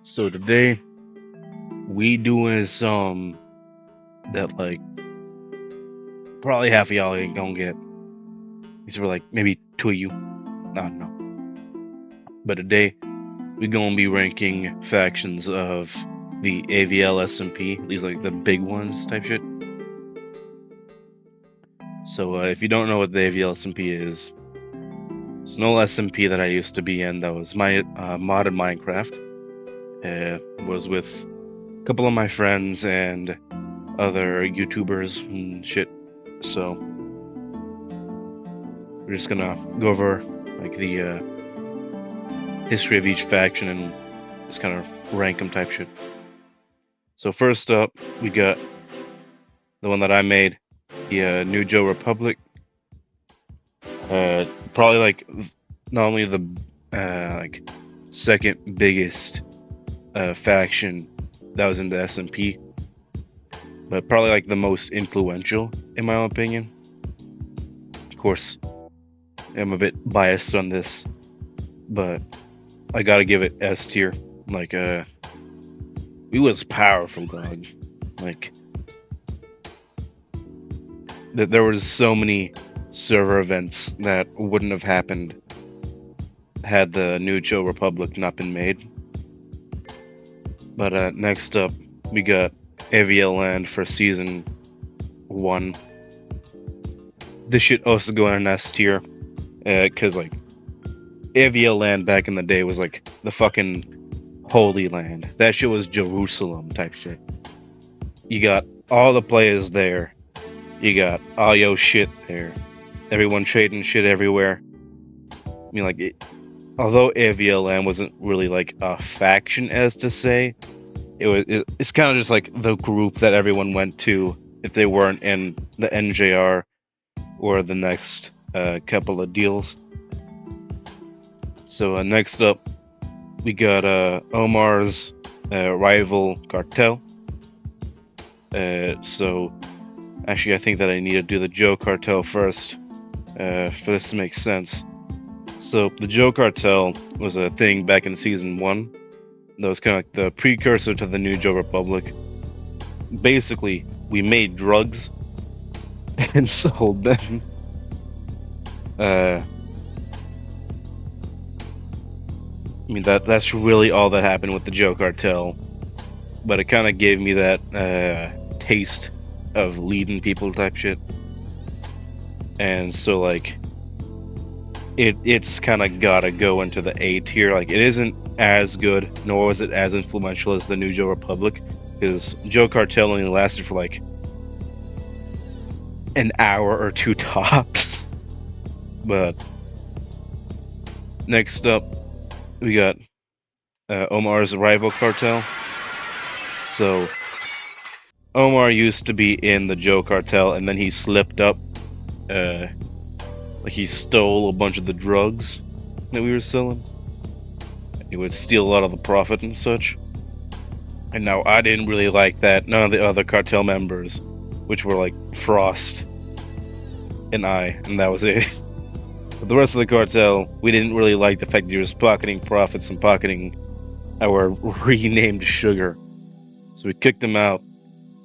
So today we doing some that like probably half of y'all ain't gonna get. These were like maybe two of you. I don't know. But today we gonna be ranking factions of the AVL SMP. These like the big ones type shit. So if you don't know what the AVL SMP is, it's an old SMP that I used to be in. That was my modded Minecraft. Was with a couple of my friends and other YouTubers and shit. So we're just gonna go over like the history of each faction and just kind of rank them type shit. So first up, we got the one that I made, the New Joe Republic. Probably like not only the like second biggest faction that was in the SMP, but probably like the most influential in my own opinion. Of course, I'm a bit biased on this, but I gotta give it S tier. Like, it was powerful, dog. Like, there was so many server events that wouldn't have happened had the New Joe Republic not been made. But next up, we got AVL Land for Season 1. This shit also go in an S tier, because, like, AVL Land back in the day was, like, the fucking Holy Land. That shit was Jerusalem type shit. You got all the players there. You got all your shit there. Everyone trading shit everywhere. I mean, like, although AVL Land wasn't really like a faction, as to say, it's kind of just like the group that everyone went to if they weren't in the NJR or the next couple of deals. So next up, we got Omar's rival cartel. So actually, I think that I need to do the Joe cartel first for this to make sense. So the Joe cartel was a thing back in Season 1. That was kind of like the precursor to the New Joe Republic. Basically, we made drugs and sold them. I mean, that's really all that happened with the Joe cartel. But it kind of gave me that taste of leading people type shit. And so, like, it's kind of gotta go into the A tier. Like, it isn't as good, nor was it as influential as the New Joe Republic, because Joe Cartel only lasted for like an hour or two tops. But next up, we got Omar's rival cartel. So Omar used to be in the Joe cartel, and then he slipped up. Like, he stole a bunch of the drugs that we were selling. He would steal a lot of the profit and such. And now I didn't really like that. None of the other cartel members, which were like Frost and that was it. But the rest of the cartel, we didn't really like the fact that he was pocketing profits and pocketing our renamed sugar. So we kicked him out,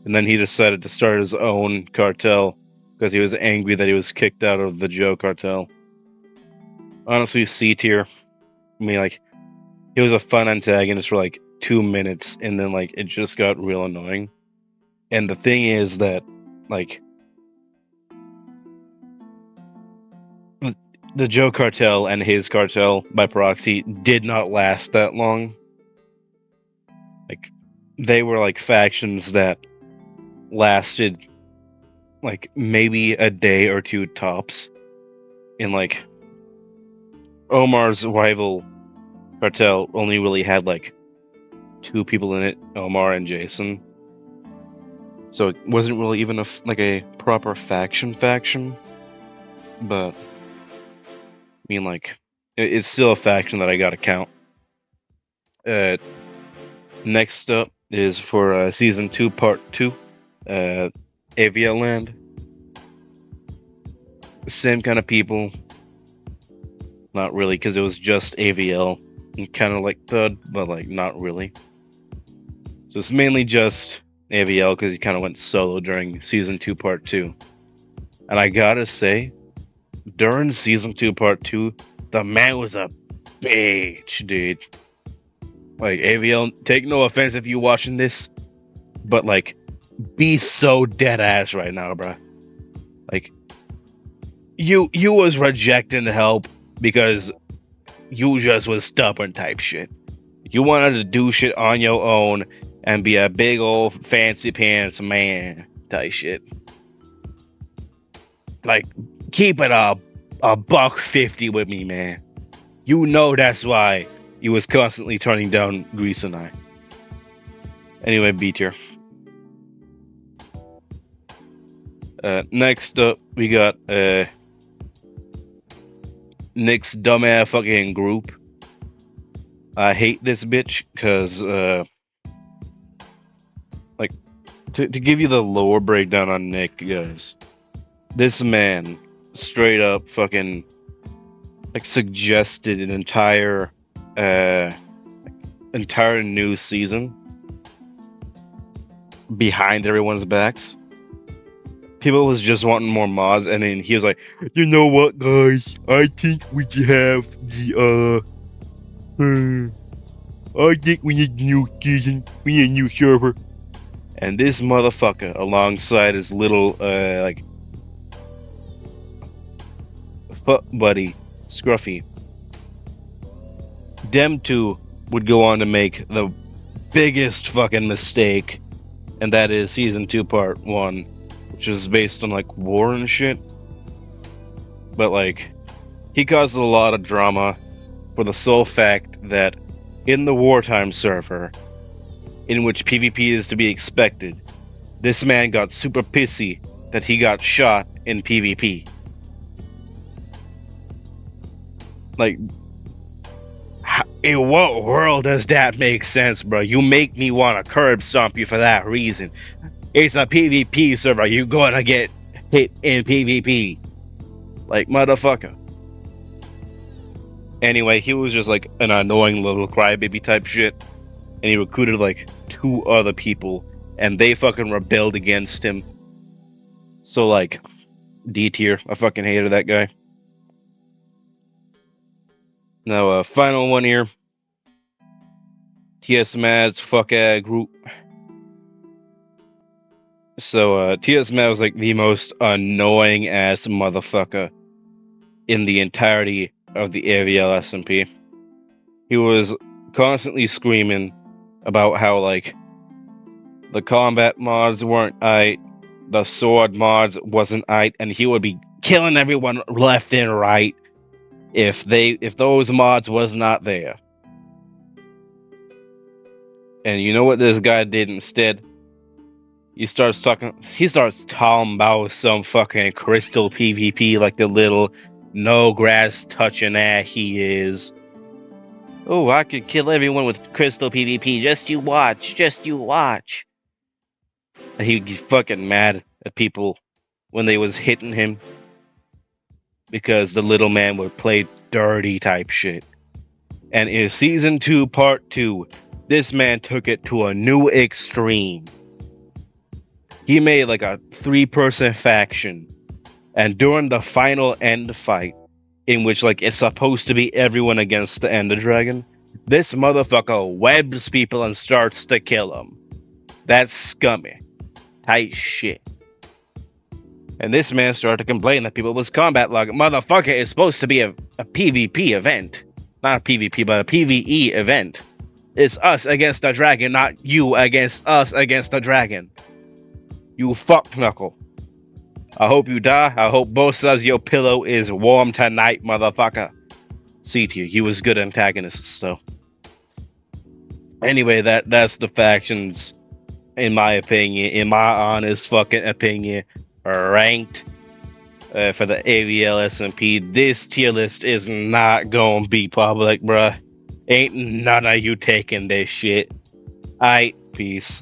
and then he decided to start his own cartel because he was angry that he was kicked out of the Joe cartel. Honestly, C tier. I mean, like, he was a fun antagonist for like 2 minutes, and then like it just got real annoying. And the thing is that, like, the Joe cartel and his cartel by proxy did not last that long. Like, they were like factions that lasted like maybe a day or two tops. And like, Omar's rival cartel only really had like 2 people in it, Omar and Jason. So it wasn't really even a proper faction. But I mean, like, it's still a faction that I gotta count. Next up is for Season 2, Part 2, AVL Land. Same kind of people. Not really, because it was just AVL. Kind of like Thud, but like not really. So it's mainly just AVL because he kind of went solo during season 2, part 2. And I gotta say, during season 2, part 2, the man was a bitch, dude. Like, AVL, take no offense if you're watching this, but like, be so dead ass right now, bruh. Like, you was rejecting help because you just was stubborn type shit. You wanted to do shit on your own and be a big old fancy pants man type shit. Like, keep it a $150 with me, man. You know that's why you was constantly turning down Grease and I. Anyway, B tier. Next up, we got Nick's dumbass fucking group. I hate this bitch because, like, to give you the lore breakdown on Nick, guys, this man straight up fucking, like, suggested an entire new season behind everyone's backs. People was just wanting more mods, and then he was like, you know what, guys, I think we should have the, I think we need a new season, we need a new server. And this motherfucker, alongside his little, like, foot buddy, Scruffy, them two would go on to make the biggest fucking mistake, and that is season 2, part 1, which is based on, like, war and shit. But, like, he caused a lot of drama for the sole fact that in the wartime server, in which PvP is to be expected, this man got super pissy that he got shot in PvP. Like, in what world does that make sense, bro? You make me want to curb stomp you for that reason. It's a PvP server. You're gonna get hit in PvP. Like, motherfucker. Anyway, he was just like an annoying little crybaby type shit. And he recruited like 2 other people. And they fucking rebelled against him. So, like, D tier. I fucking hated that guy. Now, final one here. TS Mad's fuck group. So, TS Mad was like the most annoying ass motherfucker in the entirety of the AVL SMP. He was constantly screaming about how, like, the combat mods weren't aight, the sword mods wasn't aight, and he would be killing everyone left and right if those mods was not there. And you know what this guy did instead? He starts talking about some fucking crystal PvP like the little no grass touching ass he is. Oh, I could kill everyone with crystal PvP. Just you watch. And he'd get fucking mad at people when they was hitting him because the little man would play dirty type shit. And in season 2, part 2, this man took it to a new extreme. He made like a 3-person faction, and during the final end fight, in which like it's supposed to be everyone against the Ender Dragon, this motherfucker webs people and starts to kill them. That's scummy. Tight shit. And this man started to complain that people was combat log. Motherfucker, it's supposed to be a PvP event. Not a PvP, but a PvE event. It's us against the dragon, not you against us against the dragon. You fuck knuckle. I hope you die. I hope both sides of your pillow is warm tonight, motherfucker. C tier. He was good antagonists, though. Anyway, that's the factions, in my opinion, in my honest fucking opinion, ranked for the AVL SMP. This tier list is not gonna be public, bruh. Ain't none of you taking this shit. Aight, peace.